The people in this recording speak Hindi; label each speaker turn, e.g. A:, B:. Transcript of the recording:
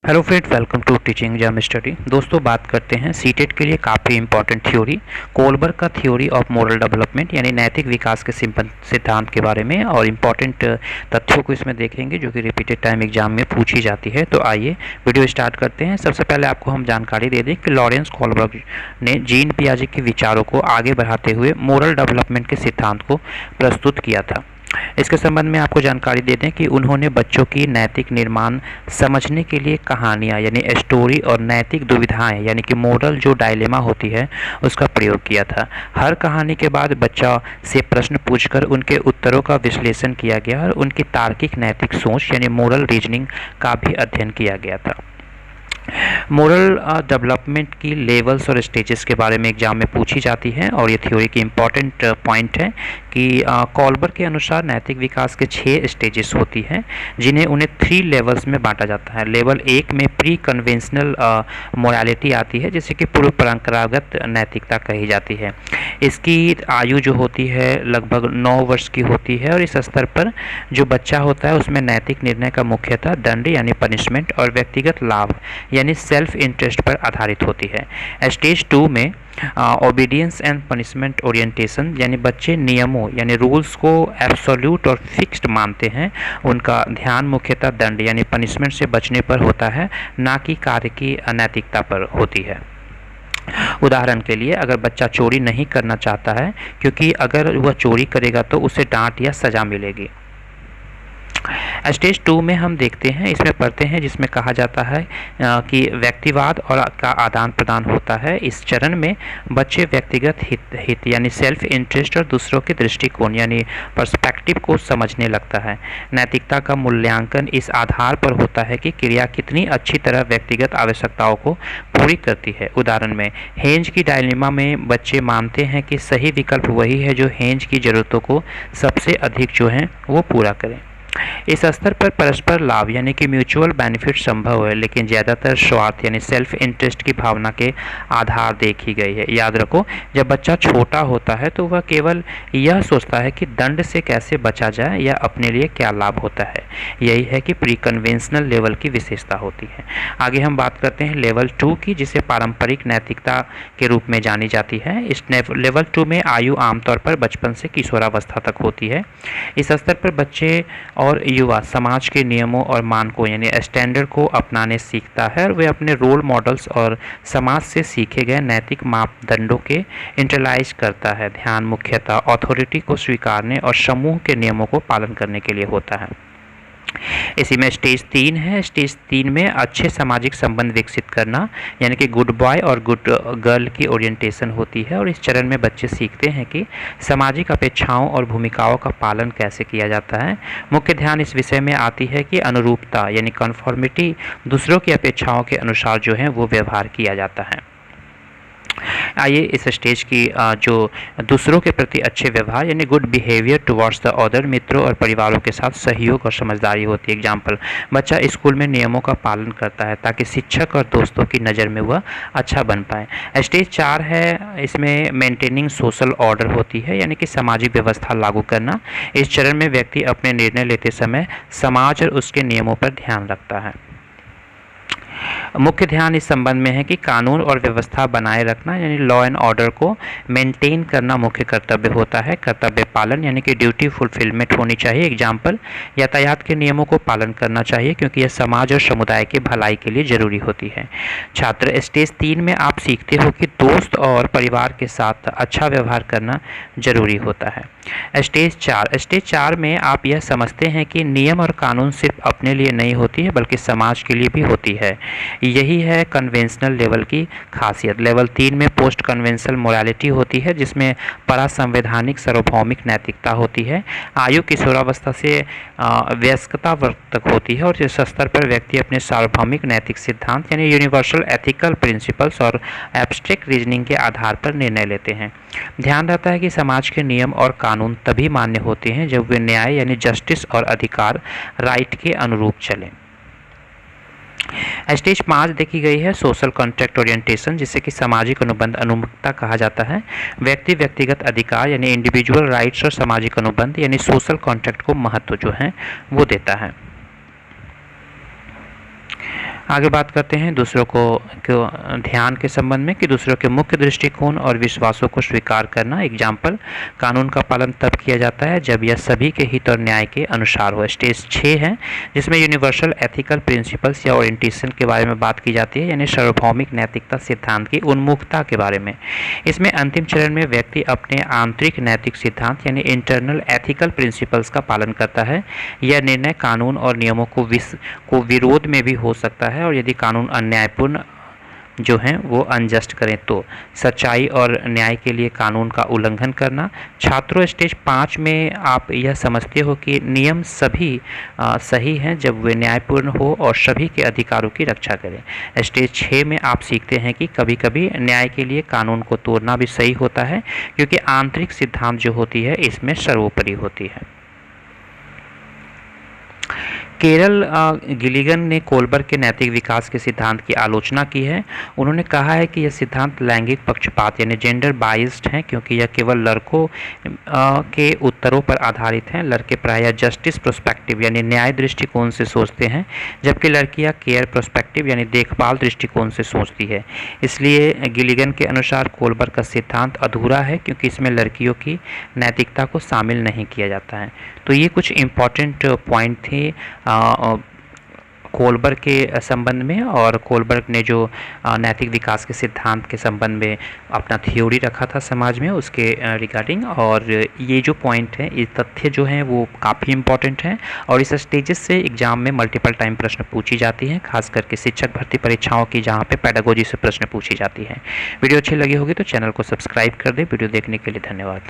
A: Hello friends, welcome to Teaching Germ Study. दोस्तों, बात करते हैं सीटेट के लिए काफ़ी इंपॉर्टेंट थ्योरी कोलबर्ग का थ्योरी ऑफ मोरल डेवलपमेंट यानी नैतिक विकास के सिद्धांत के बारे में, और इम्पॉर्टेंट तथ्यों को इसमें देखेंगे जो कि रिपीटेड टाइम एग्जाम में पूछी जाती है। तो आइए वीडियो स्टार्ट करते हैं। सबसे पहले आपको हम जानकारी दे दें कि लॉरेंस कोलबर्ग ने जीन पियाजे के विचारों को आगे बढ़ाते हुए मोरल डेवलपमेंट के सिद्धांत को प्रस्तुत किया था। इसके संबंध में आपको जानकारी दे दें कि उन्होंने बच्चों की नैतिक निर्माण समझने के लिए कहानियाँ यानी स्टोरी और नैतिक दुविधाएं यानी कि मोरल जो डायलेमा होती है उसका प्रयोग किया था। हर कहानी के बाद बच्चा से प्रश्न पूछकर उनके उत्तरों का विश्लेषण किया गया और उनकी तार्किक नैतिक सोच यानी मोरल रीजनिंग का भी अध्ययन किया गया था। मोरल डेवलपमेंट की लेवल्स और स्टेजेस के बारे में एग्जाम में पूछी जाती है, और ये थ्योरी की इम्पॉर्टेंट पॉइंट है कि कोलबर्ग के अनुसार नैतिक विकास के 6 स्टेजेस होती हैं, जिन्हें उन्हें 3 लेवल्स में बांटा जाता है। लेवल 1 में प्री कन्वेंशनल मोरालिटी आती है, जिसे कि पूर्व परंपरागत नैतिकता कही जाती है। इसकी आयु जो होती है लगभग 9 वर्ष की होती है, और इस स्तर पर जो बच्चा होता है उसमें नैतिक निर्णय का मुख्यतः दंड यानी पनिशमेंट और व्यक्तिगत लाभ यानी सेल्फ इंटरेस्ट पर आधारित होती है। स्टेज 2 में ओबीडियंस एंड पनिशमेंट ओरिएंटेशन यानी बच्चे नियमों यानी रूल्स को एब्सोल्यूट और फिक्स्ड मानते हैं। उनका ध्यान मुख्यतः दंड यानी पनिशमेंट से बचने पर होता है, ना कि कार्य की अनैतिकता पर होती है। उदाहरण के लिए, अगर बच्चा चोरी नहीं करना चाहता है, क्योंकि अगर वह चोरी करेगा तो उसे डांट या सजा मिलेगी। स्टेज 2 में हम देखते हैं, इसमें पढ़ते हैं, जिसमें कहा जाता है कि व्यक्तिवाद और का आदान प्रदान होता है। इस चरण में बच्चे व्यक्तिगत हित यानी सेल्फ इंटरेस्ट और दूसरों के दृष्टिकोण यानी पर्सपेक्टिव को समझने लगता है। नैतिकता का मूल्यांकन इस आधार पर होता है कि क्रिया कितनी अच्छी तरह व्यक्तिगत आवश्यकताओं को पूरी करती है। उदाहरण में, हेंज की डायलेमा में बच्चे मानते हैं कि सही विकल्प वही है जो हेंज की ज़रूरतों को सबसे अधिक जो है वो पूरा करें। इस स्तर पर परस्पर लाभ यानी कि म्यूचुअल बेनिफिट संभव है, लेकिन ज़्यादातर स्वार्थ यानी सेल्फ इंटरेस्ट की भावना के आधार देखी गई है। याद रखो, जब बच्चा छोटा होता है तो वह केवल यह सोचता है कि दंड से कैसे बचा जाए या अपने लिए क्या लाभ होता है। यही है कि प्री कन्वेंशनल लेवल की विशेषता होती है। आगे हम बात करते हैं लेवल 2 की, जिसे पारंपरिक नैतिकता के रूप में जानी जाती है। इस लेवल 2 में आयु आमतौर पर बचपन से किशोरावस्था तक होती है। इस स्तर पर बच्चे और युवा समाज के नियमों और मानकों यानी स्टैंडर्ड को अपनाने सीखता है, और वे अपने रोल मॉडल्स और समाज से सीखे गए नैतिक मापदंडों के इंटरलाइज करता है। ध्यान मुख्यतः अथॉरिटी को स्वीकारने और समूह के नियमों को पालन करने के लिए होता है। इसी में स्टेज 3 है। स्टेज 3 में अच्छे सामाजिक संबंध विकसित करना यानी कि गुड बॉय और गुड गर्ल की ओरिएंटेशन होती है, और इस चरण में बच्चे सीखते हैं कि सामाजिक अपेक्षाओं और भूमिकाओं का पालन कैसे किया जाता है। मुख्य ध्यान इस विषय में आती है कि अनुरूपता यानी कन्फॉर्मिटी, दूसरों की अपेक्षाओं के अनुसार जो है वो व्यवहार किया जाता है। आइए इस स्टेज की जो दूसरों के प्रति अच्छे व्यवहार यानी good behaviour towards the other, मित्रों और परिवारों के साथ सहयोग और समझदारी होती है। एग्जाम्पल, बच्चा स्कूल में नियमों का पालन करता है ताकि शिक्षक और दोस्तों की नज़र में वह अच्छा बन पाए। स्टेज 4 है, इसमें मेंटेनिंग सोशल ऑर्डर होती है यानी कि सामाजिक व्यवस्था लागू करना। इस चरण में व्यक्ति अपने निर्णय लेते समय समाज और उसके नियमों पर ध्यान रखता है। मुख्य ध्यान इस संबंध में है कि कानून और व्यवस्था बनाए रखना यानी लॉ एंड ऑर्डर को मेंटेन करना मुख्य कर्तव्य होता है। कर्तव्य पालन यानी कि ड्यूटी फुलफिलमेंट होनी चाहिए। एग्जाम्पल, यातायात के नियमों को पालन करना चाहिए क्योंकि यह समाज और समुदाय की भलाई के लिए जरूरी होती है। छात्र, स्टेज 3 में आप सीखते हो कि दोस्त और परिवार के साथ अच्छा व्यवहार करना जरूरी होता है। स्टेज 4 में आप यह समझते हैं कि नियम और कानून सिर्फ अपने लिए नहीं होती है बल्कि समाज के लिए भी होती है। यही है कन्वेंशनल लेवल की खासियत। लेवल 3 में पोस्ट कन्वेंशनल मोरालिटी होती है, जिसमें परासंवैधानिक सार्वभौमिक नैतिकता होती है। आयु किशोरावस्था से वयस्कता तक होती है, और इस स्तर पर व्यक्ति अपने सार्वभौमिक नैतिक सिद्धांत यानी यूनिवर्सल एथिकल प्रिंसिपल्स और एब्स्ट्रैक्ट रीजनिंग के आधार पर निर्णय लेते हैं। ध्यान रहता है कि समाज के नियम और कानून तभी मान्य होते हैं जब वे न्याय यानी जस्टिस और अधिकार राइट के अनुरूप चलें। स्टेज 5 देखी गई है सोशल कॉन्ट्रैक्ट ओरिएंटेशन, जिसे कि सामाजिक अनुबंध अनुमुक्ता कहा जाता है। व्यक्ति व्यक्तिगत अधिकार यानी इंडिविजुअल राइट्स और सामाजिक अनुबंध यानी सोशल कॉन्ट्रैक्ट को महत्व जो है वो देता है। आगे बात करते हैं दूसरों को ध्यान के संबंध में कि दूसरों के मुख्य दृष्टिकोण और विश्वासों को स्वीकार करना। एग्जाम्पल, कानून का पालन तब किया जाता है जब यह सभी के हित और न्याय के अनुसार हो। स्टेज 6 है जिसमें यूनिवर्सल एथिकल प्रिंसिपल्स या ओरिएंटेशन के बारे में बात की जाती है, यानी सार्वभौमिक नैतिकता सिद्धांत की उन्मुखता के बारे में। इसमें अंतिम चरण में व्यक्ति अपने आंतरिक नैतिक सिद्धांत यानी इंटरनल एथिकल प्रिंसिपल्स का पालन करता है। यह निर्णय कानून और नियमों को विरोध में भी हो सकता है, और यदि कानून अन्यायपूर्ण जो हैं वो अनजस्ट करें तो। सच्चाई और न्याय के लिए कानून का उल्लंघन करना। छात्रों, स्टेज 5 में आप यह समझते हो कि नियम सभी सही हैं जब वे न्यायपूर्ण हो और सभी के अधिकारों की रक्षा करें। स्टेज 6 में आप सीखते हैं कि कभी कभी न्याय के लिए कानून को तोड़ना भी सही होता है, क्योंकि आंतरिक सिद्धांत जो होती है इसमें सर्वोपरि होती है। केरल गिलिगन ने कोलबर्ग के नैतिक विकास के सिद्धांत की आलोचना की है। उन्होंने कहा है कि यह सिद्धांत लैंगिक पक्षपात यानी जेंडर बाइस्ड है, क्योंकि यह केवल लड़कों के उत्तरों पर आधारित है। लड़के प्रायः जस्टिस प्रोस्पेक्टिव यानी न्याय दृष्टिकोण से सोचते हैं, जबकि लड़कियां केयर प्रोस्पेक्टिव यानी देखभाल दृष्टिकोण से सोचती है। इसलिए गिलिगन के अनुसार कोलबर्ग का सिद्धांत अधूरा है, क्योंकि इसमें लड़कियों की नैतिकता को शामिल नहीं किया जाता है। तो ये कुछ इम्पॉर्टेंट पॉइंट थे कोलबर्ग के संबंध में, और कोलबर्ग ने जो नैतिक विकास के सिद्धांत के संबंध में अपना थ्योरी रखा था समाज में उसके रिगार्डिंग। और ये जो पॉइंट है, ये तथ्य जो हैं वो काफ़ी इम्पॉर्टेंट हैं, और इस स्टेजेस से एग्जाम में मल्टीपल टाइम प्रश्न पूछी जाती हैं, खास करके शिक्षक भर्ती परीक्षाओं की, जहाँ पे पेडागोजी से प्रश्न पूछी जाती हैं। वीडियो अच्छी लगी होगी तो चैनल को सब्सक्राइब कर दें। वीडियो देखने के लिए धन्यवाद।